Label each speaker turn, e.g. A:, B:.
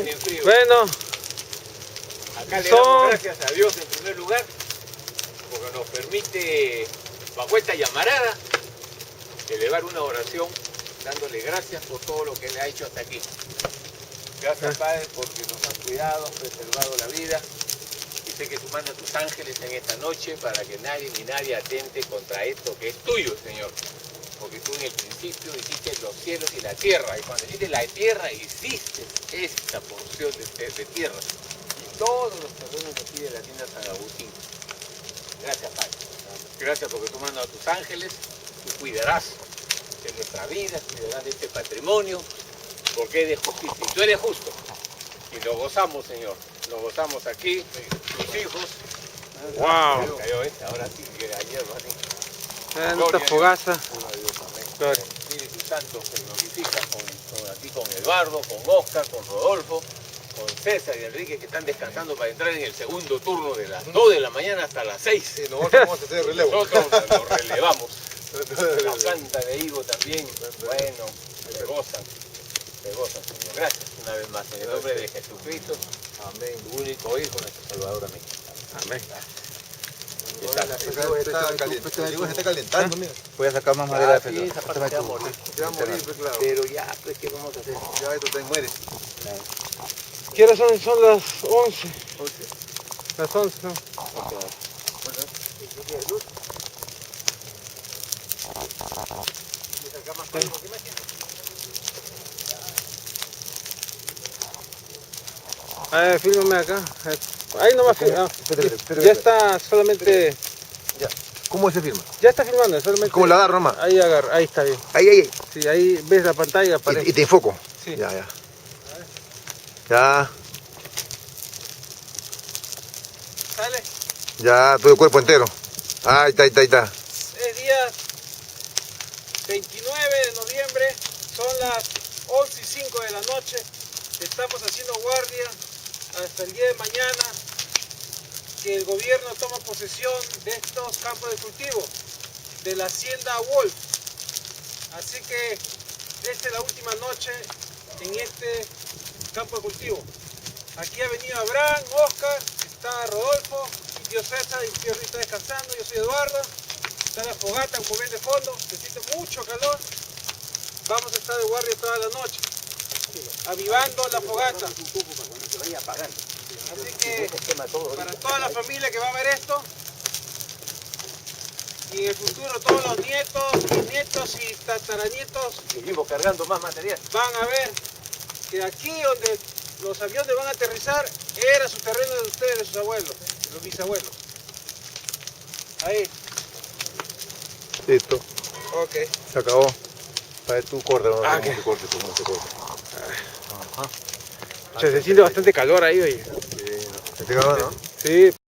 A: tienen frío.
B: Bueno,
A: Acá le damos gracias a Dios en primer lugar, porque nos permite, bajo esta llamarada, elevar una oración dándole gracias por todo lo que Él ha hecho hasta aquí. Gracias, Padre, porque nos has cuidado, preservado la vida. Y sé que tú mandas tus ángeles en esta noche para que nadie ni nadie atente contra esto que es tuyo, Señor. Porque tú en el principio hiciste los cielos y la tierra. Y cuando hiciste la tierra, hiciste esta porción de tierra. Y todos los terrenos aquí de la tienda San Agustín. Gracias, Padre. Gracias porque tú mandas a tus ángeles. Tú cuidarás de nuestra vida, cuidarás de este patrimonio. Porque es de justicia. Y tú eres justo. Y lo gozamos, Señor. Lo gozamos aquí, tus hijos.
B: wow.
A: Cayó esta, ahora sí, que ayer, así.
B: Esta fogaza.
A: El Espíritu Santo se glorifica aquí con Eduardo, con Oscar, con Rodolfo, con César y Enrique, que están descansando para entrar en el segundo turno de las 2 de la mañana hasta las 6.
C: Sí, nosotros vamos a hacer relevo.
A: Nosotros lo relevamos. La planta de higo también, bueno, se gozan, Señor. Gracias una vez más, en el nombre de Jesucristo. Amén. Tu único Hijo, nuestro Salvador. Amén.
B: Amén.
C: Se está calentando, mira.
D: Voy a sacar más madera de
A: Esa parte se va a morir.
C: Se va a morir, pues claro.
A: Pero ya, pues, ¿qué vamos a hacer?
C: Ya esto te mueres.
B: ¿Qué hora son? Son las 11. Las 11, ¿no? A ver, fílmame acá. Ahí nomás. Ya está solamente.
C: ¿Cómo se firma?
B: Ya está filmando, solamente.
C: ¿Cómo la agarro nomás?
B: Ahí agarra, ahí está bien.
C: Ahí.
B: Sí, ahí ves la pantalla, aparece.
C: Y te enfoco.
B: Sí.
C: Ya. Ya.
B: ¿Sale?
C: Ya, todo el cuerpo entero. Ahí está.
B: Es día 29 de noviembre, son las 11:05 de la noche. Estamos haciendo guardia hasta el día de mañana que el gobierno toma posesión de estos campos de cultivo, de la hacienda Wolf. Así que esta es la última noche en este campo de cultivo. Aquí ha venido Abraham, Oscar, está Rodolfo, mi tío César, y mi tío Ruiz está descansando, yo soy Eduardo. Está la fogata, como ven de fondo, se siente mucho calor. Vamos a estar de guardia toda la noche, avivando la fogata. Así que para toda la familia que va a ver esto, y en el futuro todos los nietos, bisnietos y tataranietos
A: Seguimos cargando más material.
B: van a ver que aquí donde los aviones van a aterrizar era su terreno de ustedes, de sus abuelos, de los bisabuelos. Ahí.
C: Listo.
B: Ok.
C: Se acabó. A ver, tú corta, no
B: Ah,
C: te cortes, no te cortes.
B: Se siente bastante calor ahí, oye.
C: Se te acabó, ¿no?
B: Sí.